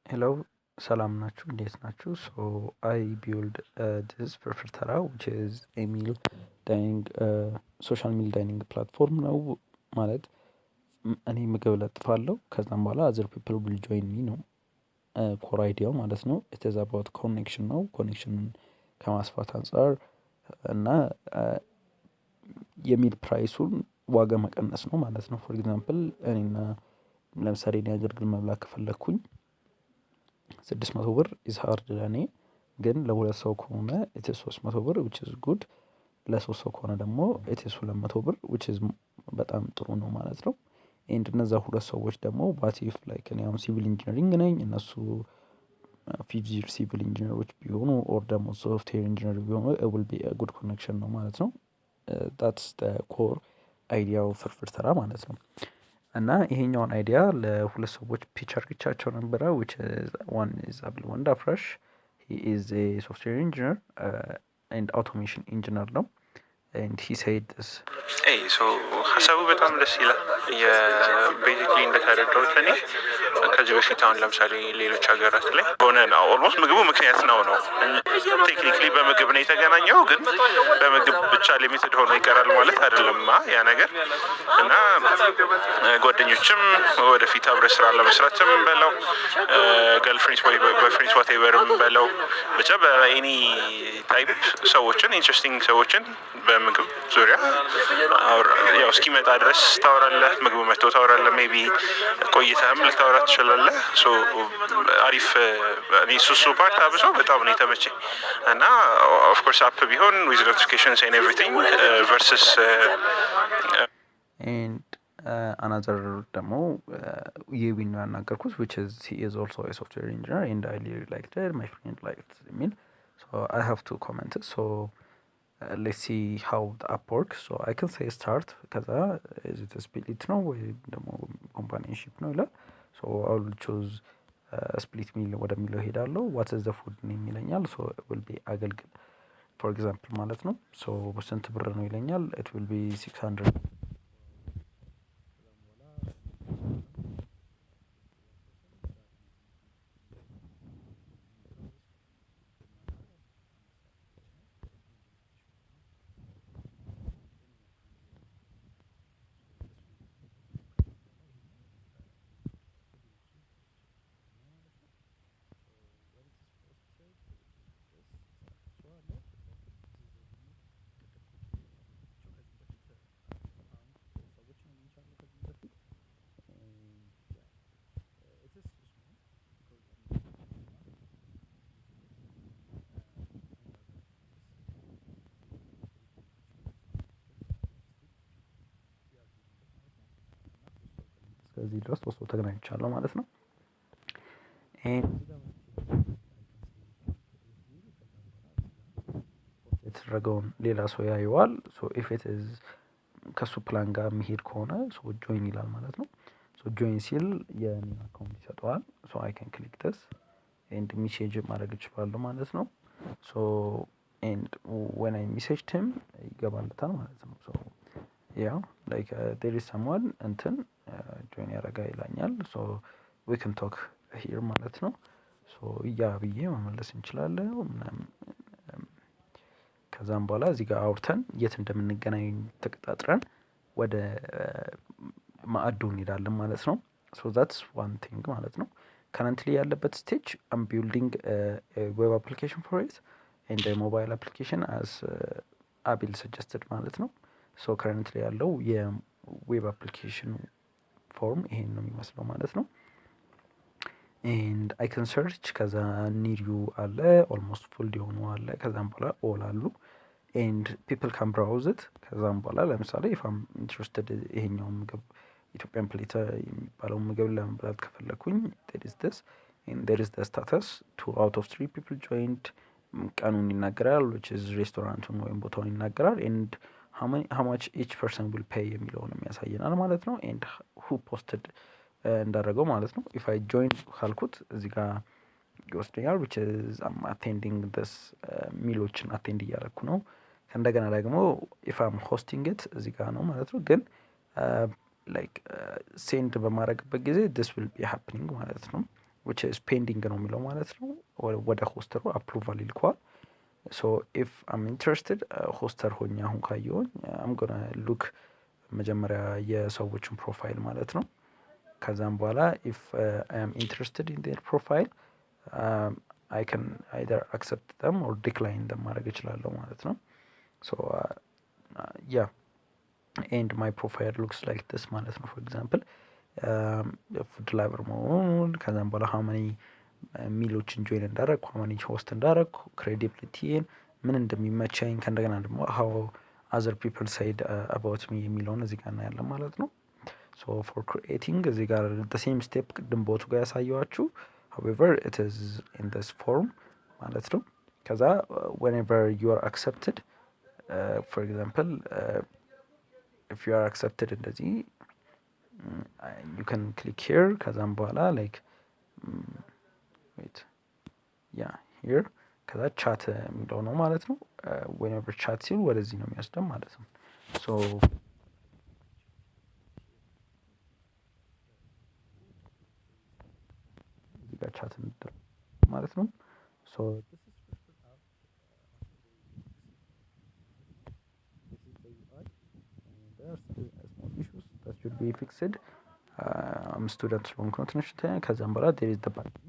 ሄሎ ሰላም ናችሁ? እንዴት ናችሁ? ሶ አይ ቢውልድ ዲስ ፐርፌክተራ ዊች ኢዝ ኤ ሚል ዳይኒንግ ሶሻል ሚል ዳይኒንግ ፕላትፎርም ነው። ማለት እኔ ምግብ ለጥፋለሁ ከዛም በኋላ አዘር ፒፕል ዊል ጆይን ሚ ነው ኮር አይዲያው ማለት ነው። ኢት ኢዝ አባውት ኮኔክሽን ነው። ኮኔክሽንን ከማስፋት አንፃር እና የሚል ፕራይሱን ዋጋ መቀነስ ነው ማለት ነው። ፎር ኤግዛምፕል እኔና ለምሳሌ እኔ አገልግል መብላት ከፈለኩኝ 600 ብር ኢዝ ሃርድ ለኔ፣ ግን ለሁለት ሰው ከሆነ ኢትስ 300 ብር ዊች ኢዝ ጉድ። ለሶስት ሰው ከሆነ ደግሞ ኢትስ 200 ብር ዊች ኢዝ በጣም ጥሩ ነው ማለት ነው። ኤንድ እነዛ ሁለት ሰዎች ደግሞ ባቲፍ ላይክ እኔ አሁን ሲቪል ኢንጂነሪንግ ነኝ፣ እነሱ ፊዚር ሲቪል ኢንጂነሮች ቢሆኑ ኦር ደግሞ ሶፍትዌር ኢንጂነር ቢሆኑ ዊል ቢ ጉድ ኮኔክሽን ነው ማለት ነው። ዳትስ ኮር አይዲያው ፍርፍር ተራ ማለት ነው። እና ይሄኛውን አይዲያ ለሁለት ሰዎች ፒች አርግቻቸው ነበረ which is one is አብል ወንዳ ፍረሽ he is a software engineer and automation engineer ነው and he said this ሀሳቡ በጣም ደስ ይላል። የቤዚክሊ እንደተረዳሁት እኔ ከዚህ በፊት አሁን ለምሳሌ ሌሎች ሀገራት ላይ ሆነ ነው ኦልሞስት ምግቡ ምክንያት ነው ቴክኒክሊ በምግብ ነው የተገናኘው፣ ግን በምግብ ብቻ ሊሚትድ ሆኖ ይቀራል ማለት አይደለም ያ ነገር እና ጓደኞችም ወደፊት አብረ ስራ ለመስራትም በለው ገርልፍሬንድስ ወይ በፍሬንድስ ዋቴቨርም በለው ብቻ በኤኒ ታይፕ ሰዎችን ኢንትረስቲንግ ሰዎችን በምግብ ዙሪያ ያው እስኪመጣ ድረስ ታወራለህ። ምግቡ መጥቶ ታወራለህ። ሜቢ ቆይተህም ልታወራ ትችላለህ። አሪፍ እኔ ሱሱ ፓርት አብሶ በጣም ነው የተመቸኝ እና ኦፍኮርስ አፕ ቢሆን ዊዝ ኖቲፊኬሽንስ ኤንድ ኤቭሪቲንግ ቨርስስ and another ደግሞ የዊን ነው ያናገርኩት which is he is also a software engineer and I really liked it, my friend liked it, so I have to comment it. So let's see how the app works. So I can say start ከዛ is it a split ነው ወይ ደግሞ companionship ነው ይላል። so I will choose split meal ወደሚለው ሄዳለሁ። what is the food name ይለኛል። so it will be አገልግል for example ማለት ነው። so ስንት ብር ነው ይለኛል። it will be 600 ከዚህ ድረስ ሶስት ተገናኝቻለሁ ማለት ነው። የተደረገውን ሌላ ሰው ያየዋል። ሶ ኢፍ ኢት ኢዝ ከሱ ፕላን ጋር የሚሄድ ከሆነ ሶ ጆይን ይላል ማለት ነው። ሶ ጆይን ሲል የኔን አካውንት ይሰጠዋል። ሶ አይ ካን ክሊክ ዲስ ኤንድ ሜሴጅ ማድረግ እችላለሁ ማለት ነው። ሶ ኤንድ when I messaged him ይገባለታል ማለት ነው። ሶ ያው ላይክ there is someone እንትን ጆይን ያደረጋ ይላኛል። ሶ we can talk here ማለት ነው። ሶ ያ ብዬ መመለስ እንችላለን ምናምን። ከዛም በኋላ እዚህ ጋር አውርተን የት እንደምንገናኝ ተቀጣጥረን ወደ ማዕዱ እንሄዳለን ማለት ነው። ሶ that's one thing ማለት ነው። currently ያለበት ስቴጅ I'm building a web application for it and a mobile application as አቤል suggested ማለት ነው። ሶ currently ያለው የዌብ አፕሊኬሽን ፎርም ይሄን ነው የሚመስለው ማለት ነው። and I can search ከዛ need you አለ almost full የሆኑ አለ ከዛም በኋላ all አሉ and people can browse it። ከዛም በኋላ ለምሳሌ if I'm interested ይሄኛው ምግብ ኢትዮጵያን ፕሌት የሚባለው ምግብ ለመብላት ከፈለኩኝ there is this and there is the status 2 out of 3 people joined ቀኑን ይናገራል which is ሬስቶራንቱን ወይም ቦታውን ይናገራል and how much each person will pay የሚለውን የሚያሳየናል ማለት ነው። and who posted እንዳደረገው ማለት ነው። if I join ካልኩት እዚህ ጋር ይወስደኛል which is I'm attending this ሚሎችን አቴንድ እያደረኩ ነው። ከእንደገና ደግሞ if I'm hosting it እዚህ ጋር ነው ማለት ነው። ግን ላይክ ሴንድ በማድረግበት ጊዜ this will be happening ማለት ነው። which is pending ነው የሚለው ማለት ነው። ወደ ሆስተሩ አፕሩቫል ይልከዋል። ሶ ኢፍ አም ኢንትረስትድ ሆስተር ሆኜ አሁን ካየሁኝ አም ጎና ሉክ መጀመሪያ የሰዎችን ፕሮፋይል ማለት ነው። ከዛም በኋላ ኢፍ አይ አም ኢንትረስትድ ኢን ዴር ፕሮፋይል አይ ካን አይደር አክሰፕት ደም ኦር ዲክላይን ደም ማድረግ እችላለሁ ማለት ነው። ሶ ያ ኤንድ ማይ ፕሮፋይል ሉክስ ላይክ ዲስ ማለት ነው። ፎር ኤግዛምፕል ፉድ ላይቨር መሆኑን ከዛም በኋላ ሀመኒ ሚሎችን ጆይን እንዳረግኩ ሀመኒ ሆስት እንዳረግኩ ክሬዲቢሊቲን ምን እንደሚመቸኝ ከእንደገና ደግሞ ሀው አዘር ፒፕል ሳይድ አባውት ሚ የሚለውን እዚህ ጋር እናያለን ማለት ነው። ሶ ፎር ክሪኤቲንግ እዚህ ጋር ሴም ስቴፕ ቅድም ቦቱ ጋር ያሳየዋችሁ however it is in this form ማለት ነው። ከዛ whenever you are accepted for example if you are accepted እንደዚህ you can click here ከዛም በኋላ like wait yeah here ከዛ ቻት የሚለው ነው ማለት ነው። whenever ቻት ሲል ወደዚህ ነው የሚወስደን ማለት ነው። so እዚህ ጋር ቻት ማለት ነው። so this is there are still small issues that should be fixed. I'm student ስለሆንኩ ነው ትንሽ ከዛም በኋላ there is the button